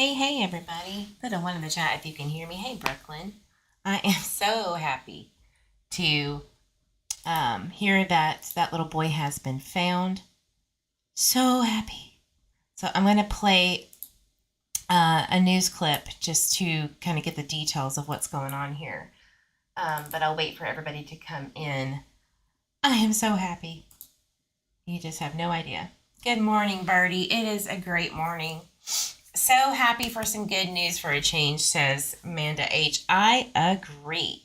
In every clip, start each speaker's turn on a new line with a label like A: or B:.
A: Hey, everybody. Put a one in the chat if you can hear me. Hey, Brooklyn. I am so happy to hear that that little boy has been found. So happy. So I'm going to play a news clip just to kind of get the details of what's going on here. But I'll wait for everybody to come in. I am so happy. You just have no idea. Good morning, Birdie. It is a great morning. So happy for some good news for a change, says Amanda H. I agree.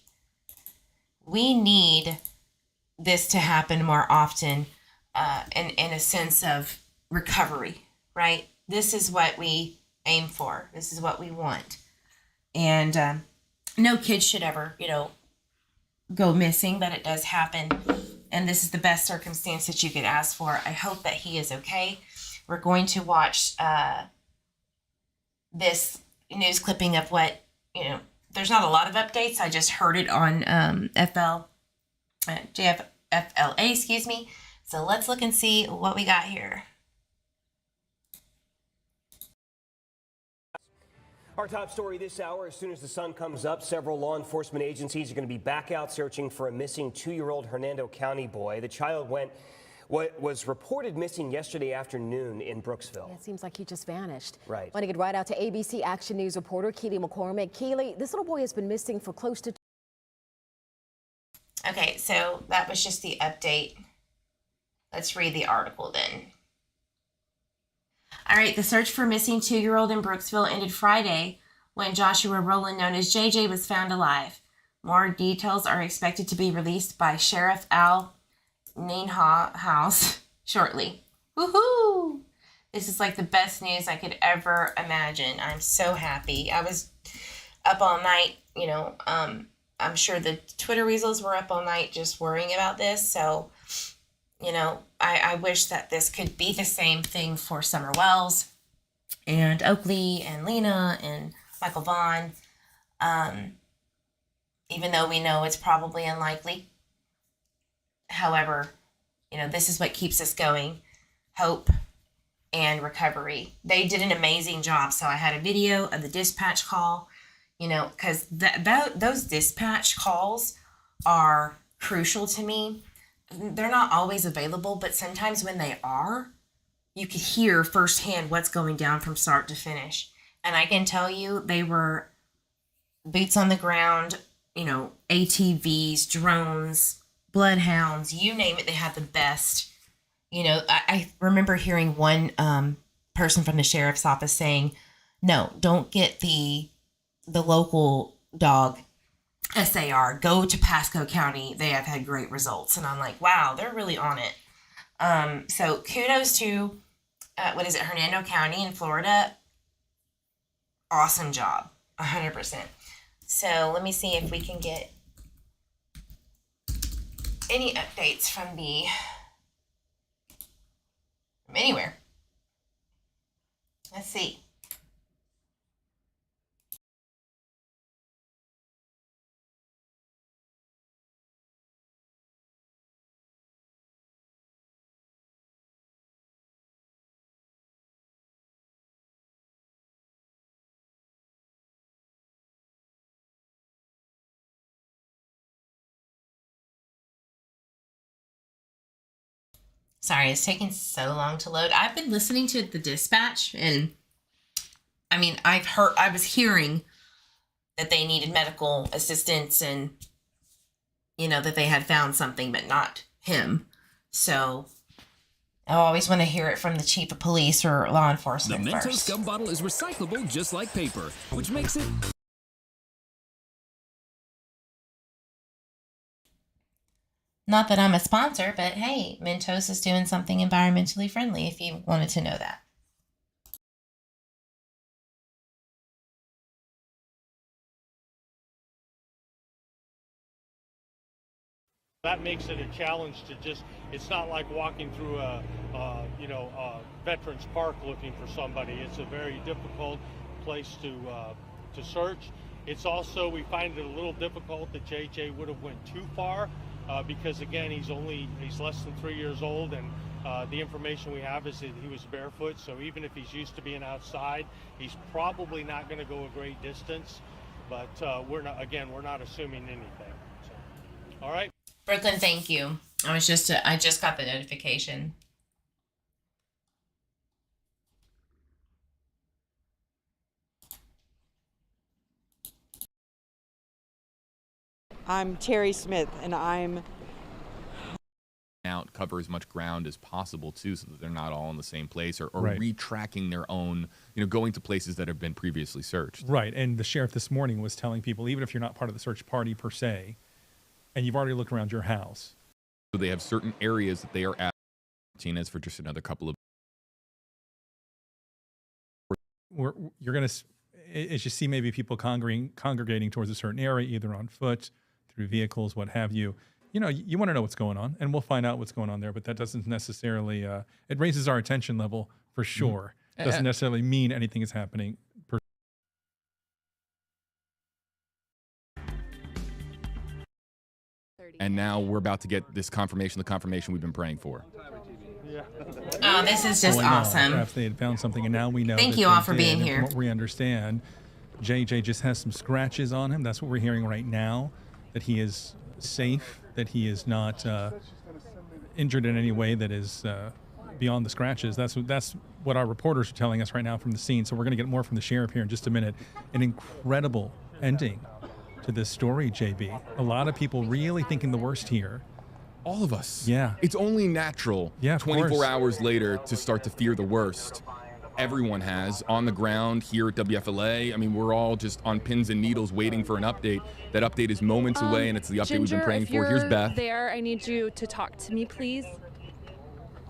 A: We need this to happen more often in a sense of recovery, right? This is what we aim for. This is what we want. And no kid should ever, go missing, but it does happen. And this is the best circumstance that you could ask for. I hope that he is okay. We're going to watch this news clipping of what, there's not a lot of updates. I just heard it on JFFLA, excuse me. So let's look and see what we got here.
B: Our top story this hour, as soon as the sun comes up, several law enforcement agencies are going to be back out searching for a missing 2-year-old Hernando County boy. The child was reported missing yesterday afternoon in Brooksville.
C: Yeah, it seems like he just vanished.
B: Right.
C: Want to get right out to ABC Action News reporter Keely McCormick. Keely, this little boy has been missing for close to...
A: Okay, so that was just the update. Let's read the article then. All right, the search for missing 2-year-old in Brooksville ended Friday when Joshua Rowland, known as JJ, was found alive. More details are expected to be released by Sheriff Al Ninha House shortly. Woohoo! This is like the best news I could ever imagine. I'm so happy. I was up all night, I'm sure the Twitter weasels were up all night just worrying about this. So, I wish that this could be the same thing for Summer Wells and Oakley and Lena and Michael Vaughn. Even though we know it's probably unlikely. However, this is what keeps us going. Hope and recovery. They did an amazing job. So I had a video of the dispatch call, because those dispatch calls are crucial to me. They're not always available, but sometimes when they are, you could hear firsthand what's going down from start to finish. And I can tell you they were boots on the ground, ATVs, drones, bloodhounds, you name it, they had the best. I remember hearing one person from the sheriff's office saying, no, don't get the local dog SAR, go to Pasco County. They have had great results. And I'm like, wow, they're really on it. So kudos to, Hernando County in Florida. Awesome job. 100%. So let me see if we can get any updates from anywhere. Let's see. Sorry, it's taking so long to load. I've been listening to the dispatch, and I was hearing that they needed medical assistance and, that they had found something, but not him. So I always want to hear it from the chief of police or law enforcement
D: The Mentos
A: first.
D: gum bottle is recyclable just like paper, which makes it...
A: Not that I'm a sponsor, but hey, Mentos is doing something environmentally friendly if you wanted to know that.
E: That makes it a challenge to it's not like walking through a Veterans Park looking for somebody. It's a very difficult place to search. It's also, we find it a little difficult that JJ would have went too far because again, he's less than 3 years old, and The information we have is that he was barefoot, so even if he's used to being outside, he's probably not going to go a great distance. But we're not assuming anything. So, all right.
A: Brooklyn, thank you. I just got the notification.
F: I'm Terry Smith, and I'm
G: out, cover as much ground as possible too, so that they're not all in the same place, or
H: Right.
G: retracking their own, going to places that have been previously searched.
H: Right. And the sheriff this morning was telling people, even if you're not part of the search party per se, and you've already looked around your house.
G: So they have certain areas that they are at. Martinez for just another couple of.
H: You're going to, as you see maybe people congregating towards a certain area, either on foot, through vehicles, what have you. You want to know what's going on, and we'll find out what's going on there, but that doesn't necessarily, it raises our attention level for sure. Doesn't necessarily mean anything is happening.
G: And now we're about to get this confirmation, the confirmation we've been praying for.
A: Oh, this is just awesome.
H: Perhaps they had found something, and now we know.
A: Thank you all for being here.
H: From what we understand, JJ just has some scratches on him. That's what we're hearing right now, that he is safe, that he is not injured in any way that is beyond the scratches. That's what our reporters are telling us right now from the scene. So we're going to get more from the sheriff here in just a minute. An incredible ending to this story, JB. A lot of people really thinking the worst here.
G: All of us.
H: Yeah.
G: It's only natural 24 hours later to start to fear the worst. Everyone has on the ground here at WFLA. I mean, we're all just on pins and needles waiting for an update. That update is moments away, and it's the update we've been praying for. Here's Beth.
I: There, I need you to talk to me, please.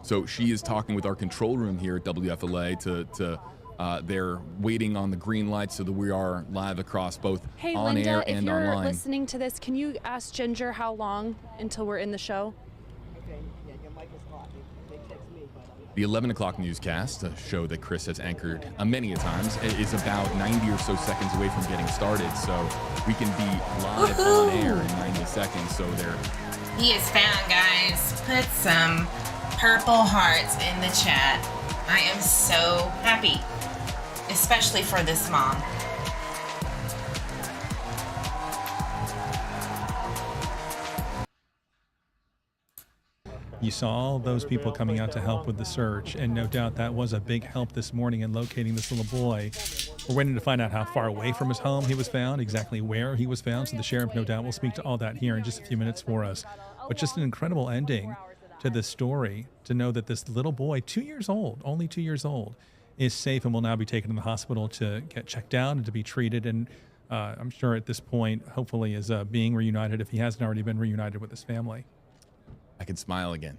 G: So she is talking with our control room here at WFLA they're waiting on the green light so that we are live across both on
I: Linda,
G: air and online.
I: If you're listening to this, can you ask Ginger how long until we're in the show?
G: The 11 o'clock newscast, a show that Chris has anchored many a times, is about 90 or so seconds away from getting started. So we can be live on air in 90 seconds. So
A: He is found, guys. Put some purple hearts in the chat. I am so happy, especially for this mom.
H: You saw all those people coming out to help with the search, and no doubt that was a big help this morning in locating this little boy. We're waiting to find out how far away from his home he was found, exactly where he was found, so the sheriff no doubt will speak to all that here in just a few minutes for us. But just an incredible ending to this story, to know that this little boy, 2 years old, only 2 years old, is safe and will now be taken to the hospital to get checked out and to be treated. And I'm sure at this point, hopefully, is being reunited if he hasn't already been reunited with his family.
G: I can smile again.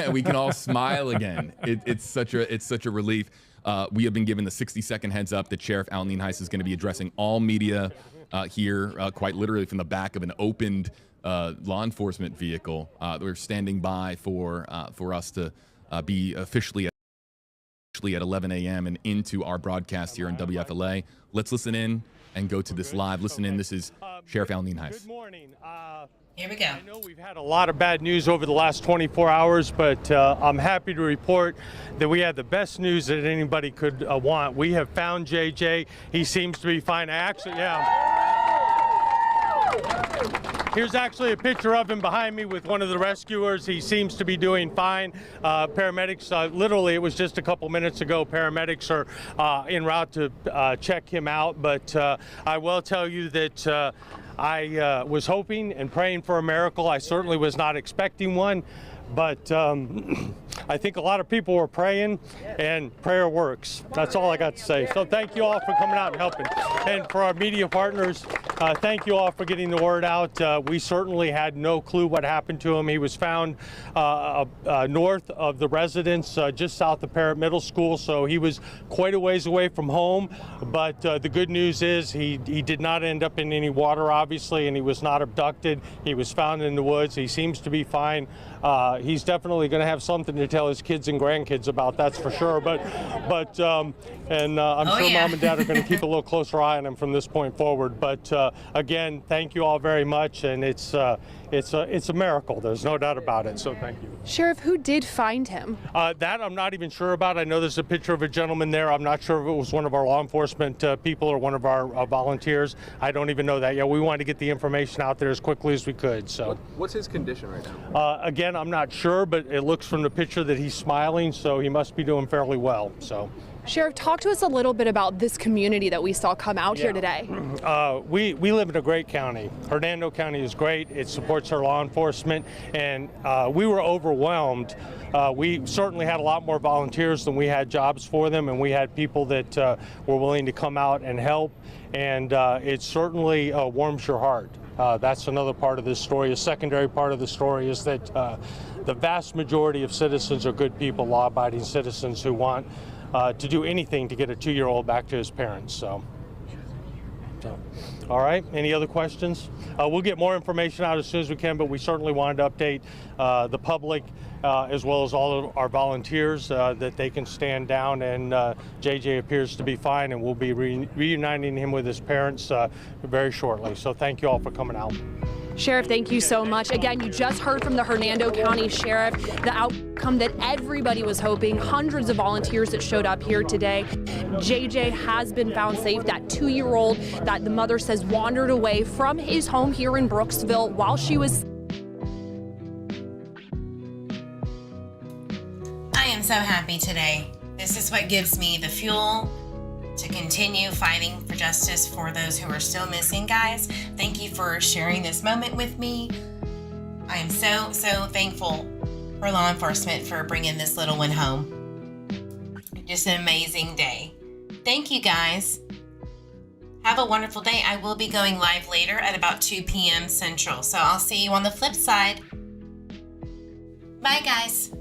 G: We can all smile again. It's such a relief. We have been given the 60-second heads up that Sheriff Al Nienhuis is going to be addressing all media here, quite literally from the back of an opened law enforcement vehicle. We're standing by for us to be officially at 11 a.m. and into our broadcast here on WFLA. Let's listen in and go to this live. Listen in. This is Sheriff Al Nienhuis.
E: Good morning.
A: Here we go.
E: I know we've had a lot of bad news over the last 24 hours, but I'm happy to report that we had the best news that anybody could want. We have found JJ. He seems to be fine. Here's actually a picture of him behind me with one of the rescuers. He seems to be doing fine. Paramedics, literally, it was just a couple minutes ago, paramedics are en route to check him out. But I will tell you that I was hoping and praying for a miracle. I certainly was not expecting one. But I think a lot of people were praying, and prayer works. That's all I got to say. So thank you all for coming out and helping. And for our media partners, thank you all for getting the word out. We certainly had no clue what happened to him. He was found north of the residence, just south of Parrott Middle School, so he was quite a ways away from home. But the good news is he did not end up in any water, obviously, and he was not abducted. He was found in the woods. He seems to be fine. He's definitely going to have something to tell his kids and grandkids about, that's for sure. But I'm sure Mom and Dad are going to keep a little closer eye on him from this point forward. But again, thank you all very much, and it's a miracle. There's no doubt about it. So thank you.
I: Sheriff, who did find him?
E: That I'm not even sure about. I know there's a picture of a gentleman there. I'm not sure if it was one of our law enforcement people or one of our volunteers. I don't even know that yet. We wanted to get the information out there as quickly as we could. So,
J: what's his condition right now?
E: Again, I'm not sure, but it looks from the picture that he's smiling, so he must be doing fairly well. So.
I: Sheriff, talk to us a little bit about this community that we saw come out here today.
E: We live in a great county. Hernando County is great. It supports our law enforcement, and we were overwhelmed. We certainly had a lot more volunteers than we had jobs for them, and we had people that were willing to come out and help, and it certainly warms your heart. That's another part of this story. A secondary part of the story is that the vast majority of citizens are good people, law-abiding citizens who want to do anything to get a 2-year-old back to his parents. So, all right. Any other questions? We'll get more information out as soon as we can, but we certainly wanted to update the public as well as all of our volunteers that they can stand down. And JJ appears to be fine, and we'll be reuniting him with his parents very shortly. So thank you all for coming out.
I: Sheriff, thank you so much. Again, you just heard from the Hernando County Sheriff, the outcome that everybody was hoping, hundreds of volunteers that showed up here today. JJ has been found safe, that 2-year-old that the mother says wandered away from his home here in Brooksville while she was...
A: I am so happy today. This is what gives me the fuel to continue fighting for justice for those who are still missing. Guys, thank you for sharing this moment with me. I am so thankful for law enforcement for bringing this little one home. Just an amazing day. Thank you, guys. Have a wonderful day. I will be going live later at about 2 p.m. Central, so I'll see you on the flip side. Bye, guys.